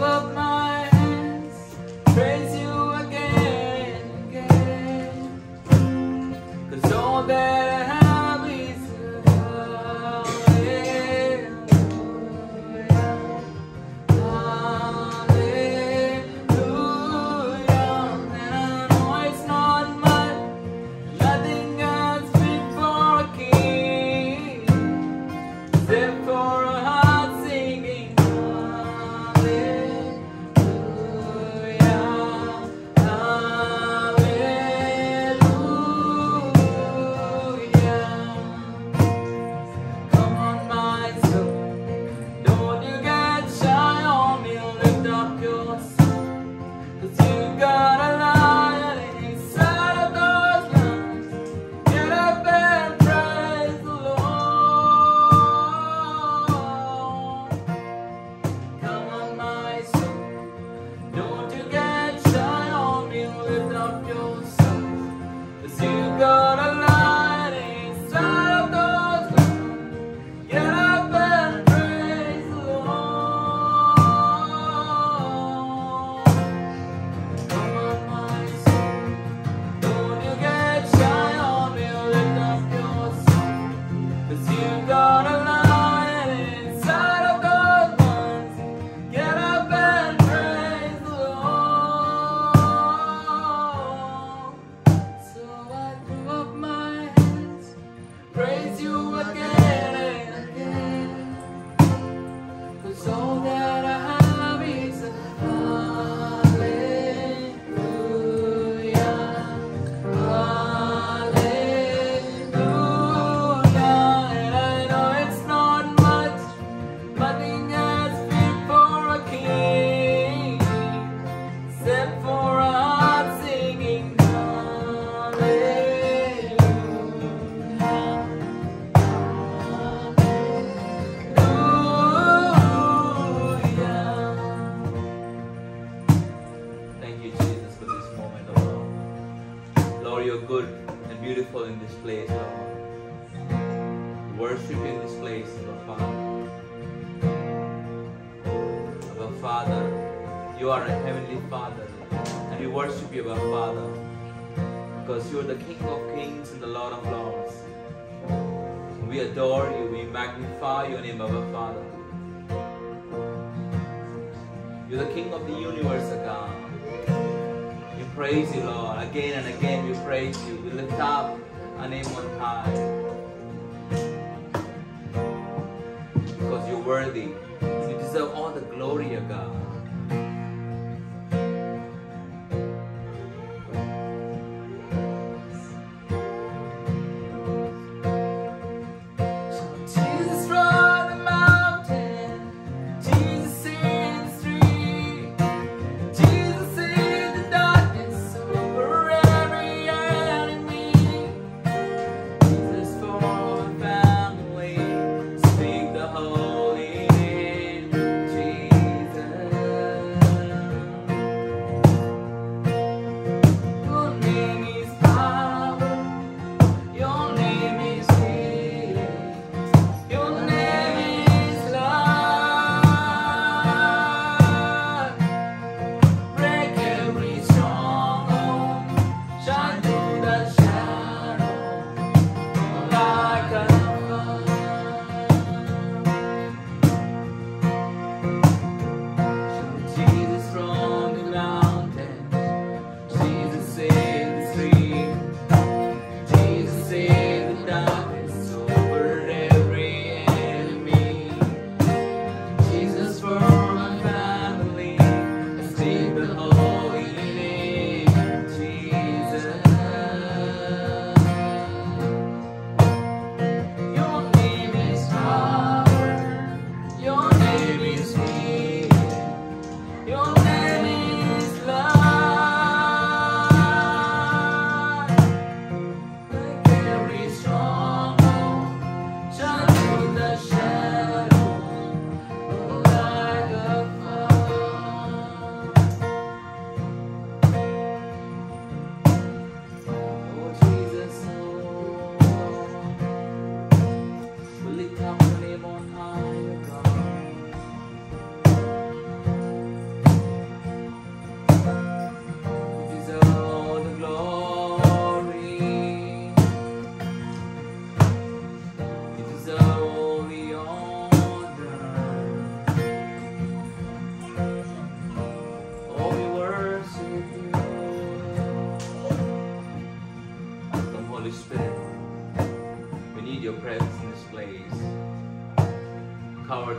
up my hands, praise you again and again. 'Cause all that I have is hallelujah, hallelujah. And I know it's not much, nothing has been for a king, except for a heart singing hallelujah, hallelujah. Come on, my soul, don't you get shy on me, lift up your soul, 'cause you got a lion inside of those lungs. Get up and praise the Lord. Come on, my soul, don't you get shy on me, lift up your soul, 'cause you got a lion inside of those lungs. Get up and praise the Lord. Come on, my soul, don't you get shy on me, lift up your soul, 'cause you got a lion inside of those lungs. Get up and praise the Lord. So I threw up my hands, praise you again and again. 'Cause all that I have is a hallelujah, hallelujah. And I know it's not much, nothing has been for a king, except for a heart singing hallelujah, hallelujah. Thank you, Jesus, for this moment, oh Lord. Lord, you're good and beautiful in this place, Lord. Worship in this place, Lord Father. Our Father, you are a heavenly Father, and we worship you, our Father, because you are the King of kings and the Lord of lords. We adore you, we magnify your name, our Father. You're the King of the universe, O God. We praise you, Lord. Again and again we praise you. We lift up our name on high, because you're worthy. You deserve all the glory, O God. Jesus from the mountain, Jesus in the street, Jesus in the darkness over every enemy, Jesus for our family, speak the holy name, Jesus.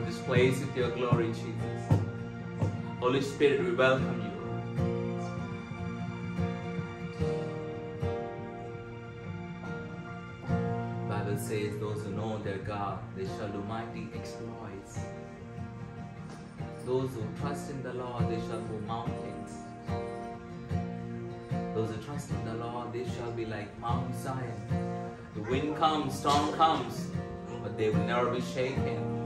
this place with your glory, Jesus. Holy Spirit, we welcome you. Bible says those who know their God, they shall do mighty exploits. Those who trust in the Lord, they shall move mountains. Those who trust in the Lord, they shall be like Mount Zion. The wind comes, storm comes, but they will never be shaken.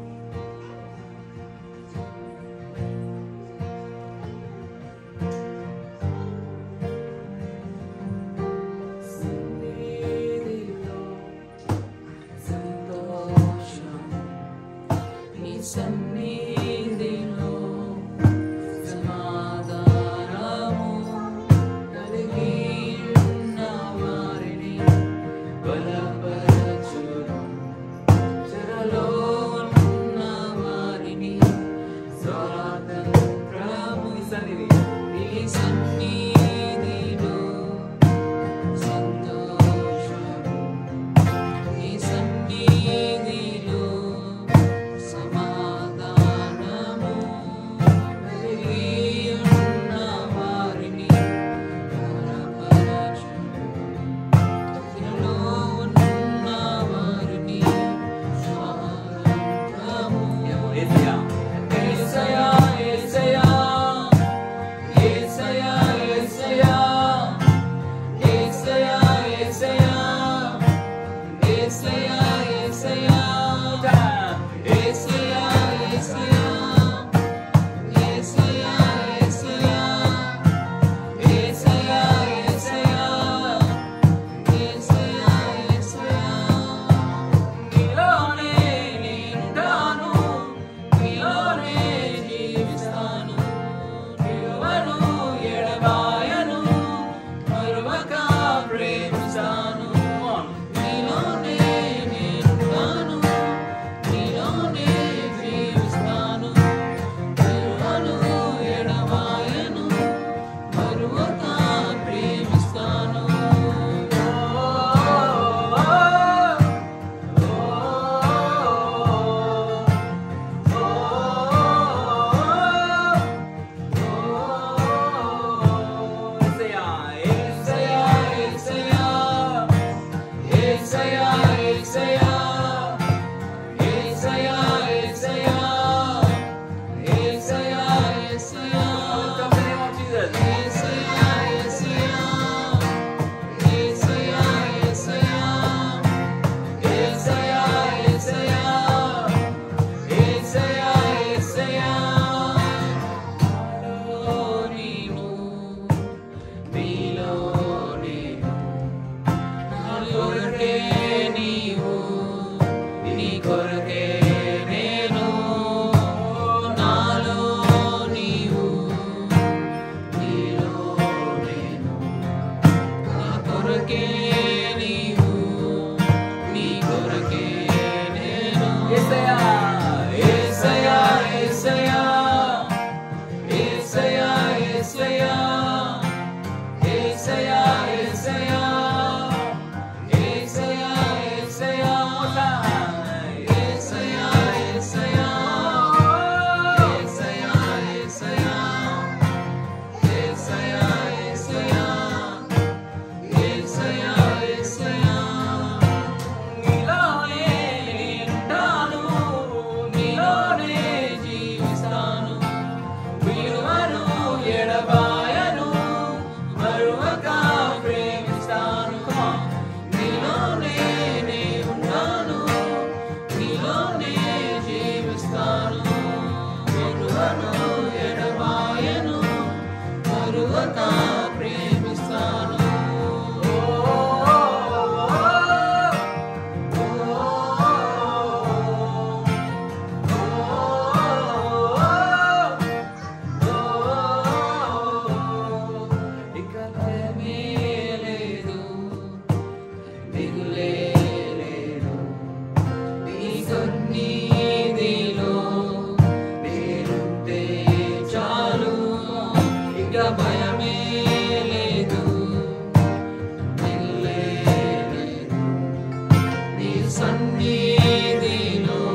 సన్నిధిలో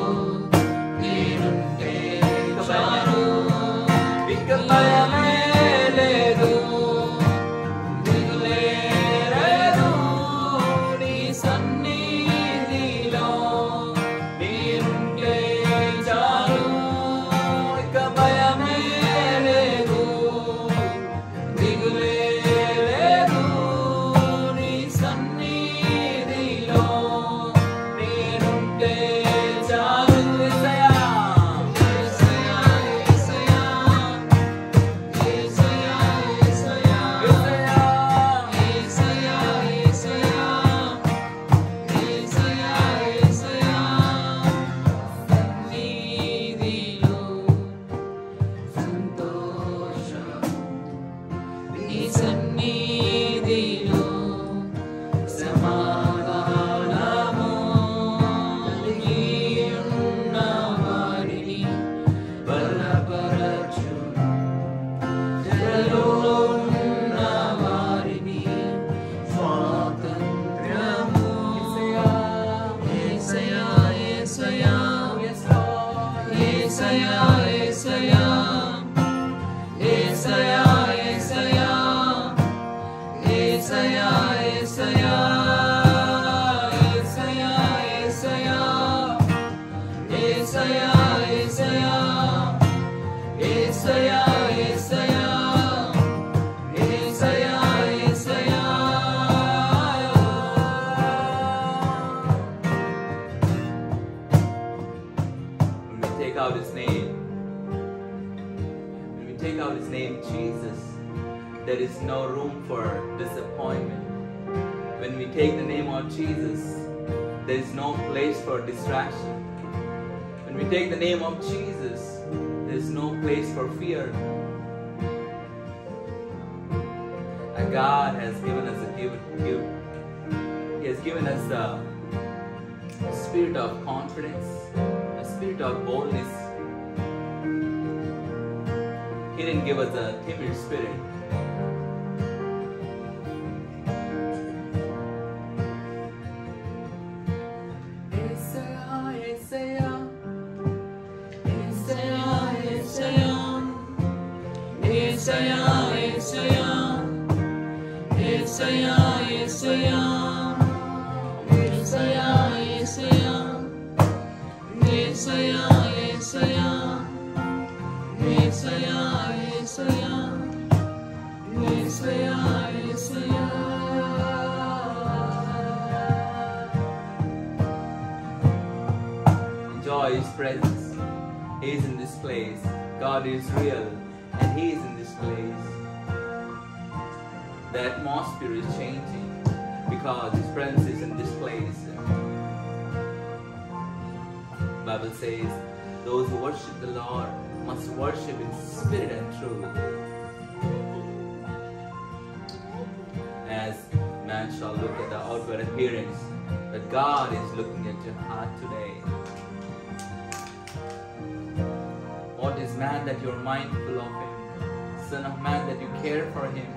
నేనుంటే There is no room for disappointment. When we take the name of Jesus, there is no place for distraction. When we take the name of Jesus, there is no place for fear. And God has given us a gift. He has given us a spirit of confidence, a spirit of boldness. He didn't give us a timid spirit. Enjoy His presence. He is in this place. God is real and He is in this place. The atmosphere is changing because His presence is in this place. The Bible says, those who worship the Lord must worship in spirit and truth. As man shall look at the outward appearance, but God is looking at your heart today. What is man that you are mindful of him? Son of man that you care for him?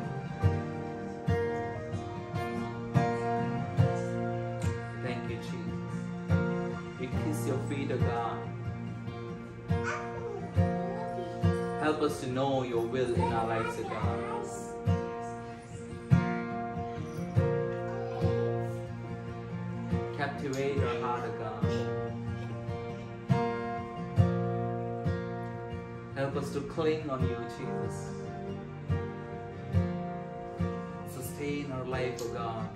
Thank you, Jesus. We kiss your feet, O God. Help us to know your will in our lives, O God. Captivate our heart, O God. Help us to cling on you, Jesus. Sustain our life, O God.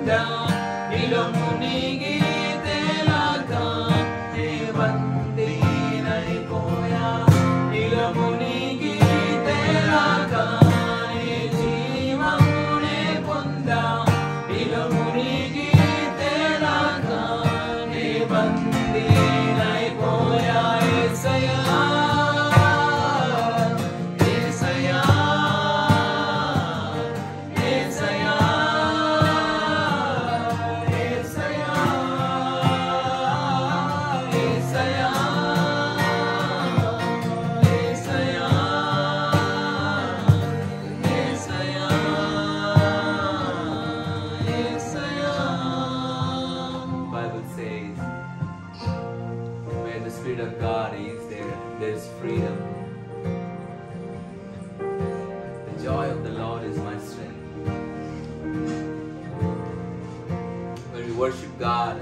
పొందా నీలో మునిగి తేలాగా నే బందీనైపోయా నీలో మునిగి తేలాగా నే జీవమునే పొందా నీలో మునిగి తేలాగా నే బందీనైపోయా యేసయ్యా Of God is there is freedom. The joy of the Lord is my strength. When we worship God,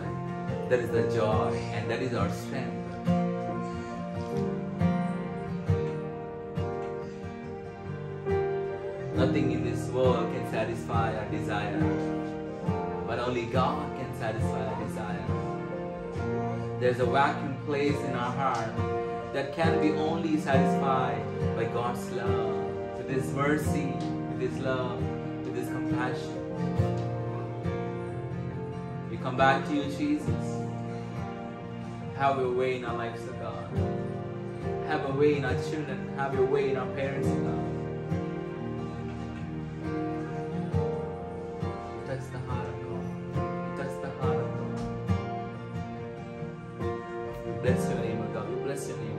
that is the joy and that is our strength. Nothing in this world can satisfy our desire, but only God can satisfy our desire. There's a vacuum place in our heart that can be only satisfied by God's love, with His mercy, with His love, with His compassion. We come back to you, Jesus. Have your way in our lives, O God. Have your way in our children. Have your way in our parents, O God. Touch the heart of God. Touch the heart of God. Bless your name, O God. We bless your name.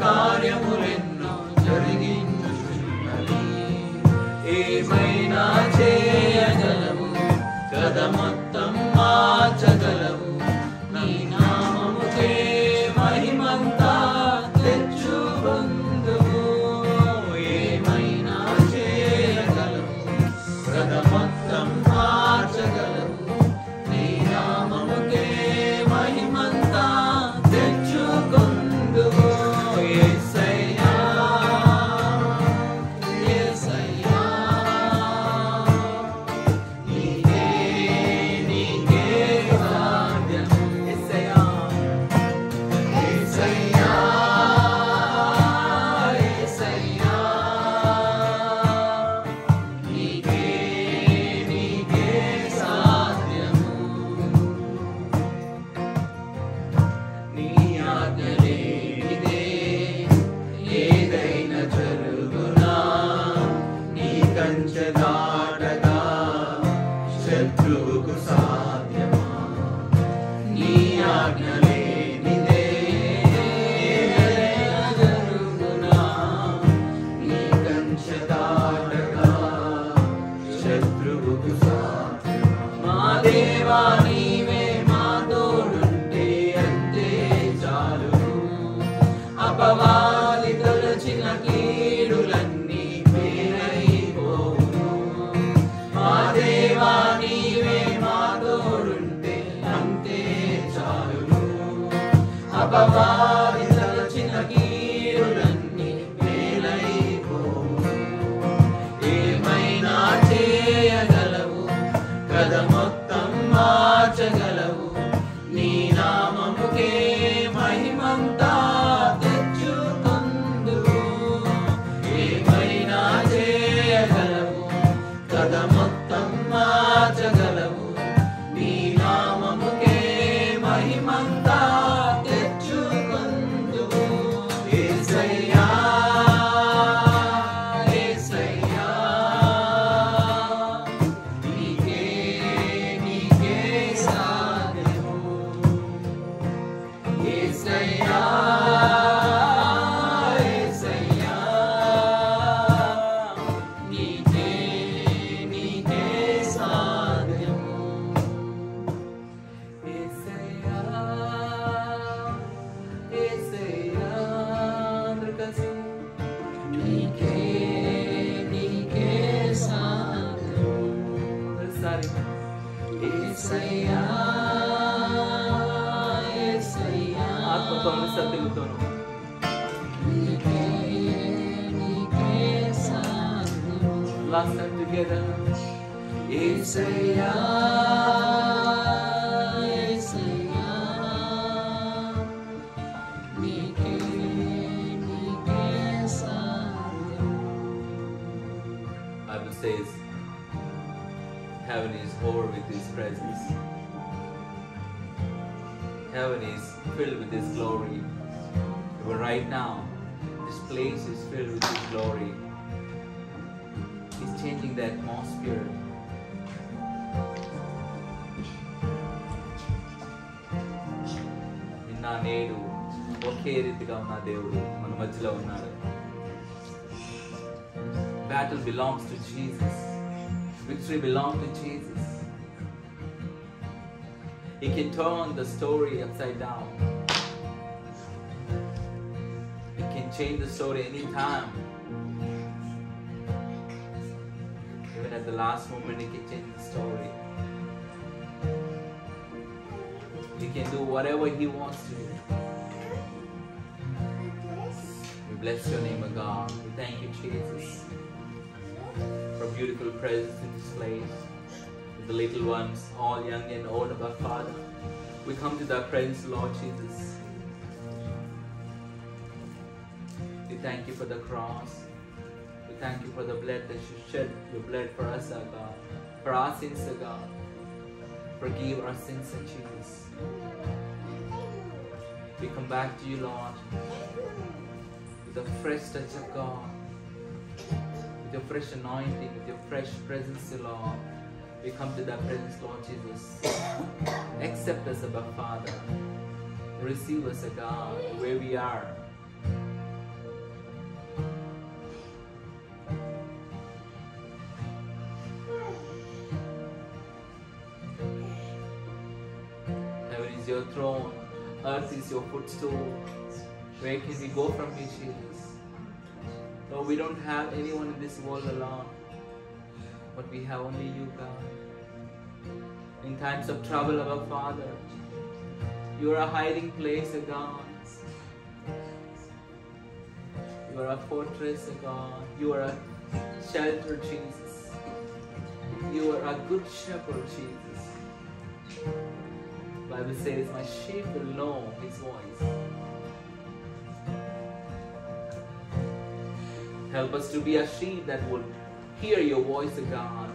కార్యము అపవాది తలచిన కీడులన్నీ మేలైపోవు. ఏమైనా చేయగలవు, కథ మొత్తం మార్చగలవు. నీ నామముకే మహిమంతా తెచ్చుకొందువు. ఏమైనా చేయగలవు, కథ మొత్తం మార్చగలవు. నీ నామముకే మహిమంతా తెచ్చుకొందువు. యేసయ్యా, యేసయ్యా, నీకే నీకే సాధ్యము. యేసయ్యా, యేసయ్యా, నీకే నీకే సాధ్యము. యేసయ్యా, యేసయ్యా, అందరికీ నీకే నీకే సాధ్యము. ఒకసారి యేసయ్యా, యేసయ్యా, ఆత్మతోను సత్యముతోను నీకే నీకే సాధ్యము. Last time together. యేసయ్యా, యేసయ్యా, నీకే నీకే సాధ్యము. Bible says heaven is over with His presence. Heaven is filled with His glory. But right now, this place is filled with His glory. He's changing the atmosphere. నిన్న నేడు ఒకే రీతిగా ఉన్న దేవుడు మన మధ్యలో ఉన్నాడు. Battle belongs to Jesus. Victory belongs to Jesus. He can turn the story upside down. He can change the story anytime. Even at the last moment, He can change the story. He can do whatever He wants to do. We bless Your name, O God. We thank You, Jesus, for beautiful presence in this place. With the little ones, all young and old, of our Father, we come to Thy presence, Lord Jesus. We thank You for the cross. We thank You for the blood that You shed, Your blood for us, O God, for our sins, O God. Forgive our sins, O Jesus. We come back to You, Lord, with a fresh touch of God, with Your fresh anointing, with Your fresh presence, O Lord. We come to Thy presence, Lord Jesus. Accept us, Abba Father. Receive us, O God, where we are. Heaven is Your throne, earth is Your footstool. Where can we go from You, Jesus? Lord, we don't have anyone in this world alone, but we have only You, God. In times of trouble, our Father, You are a hiding place, O God. You are a fortress, O God. You are a shelter, Jesus. You are a good shepherd, Jesus. The Bible says, my sheep will know His voice. Help us to be a sheep that will hear Your voice, O God.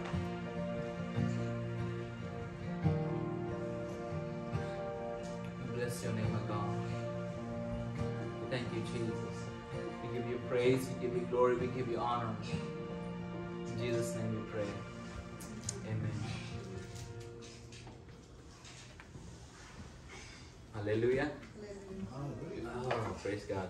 Bless Your name, O God. Thank You, Jesus. We give You praise, we give You glory, we give You honor. In Jesus' name we pray. Amen. Hallelujah. Oh, praise God.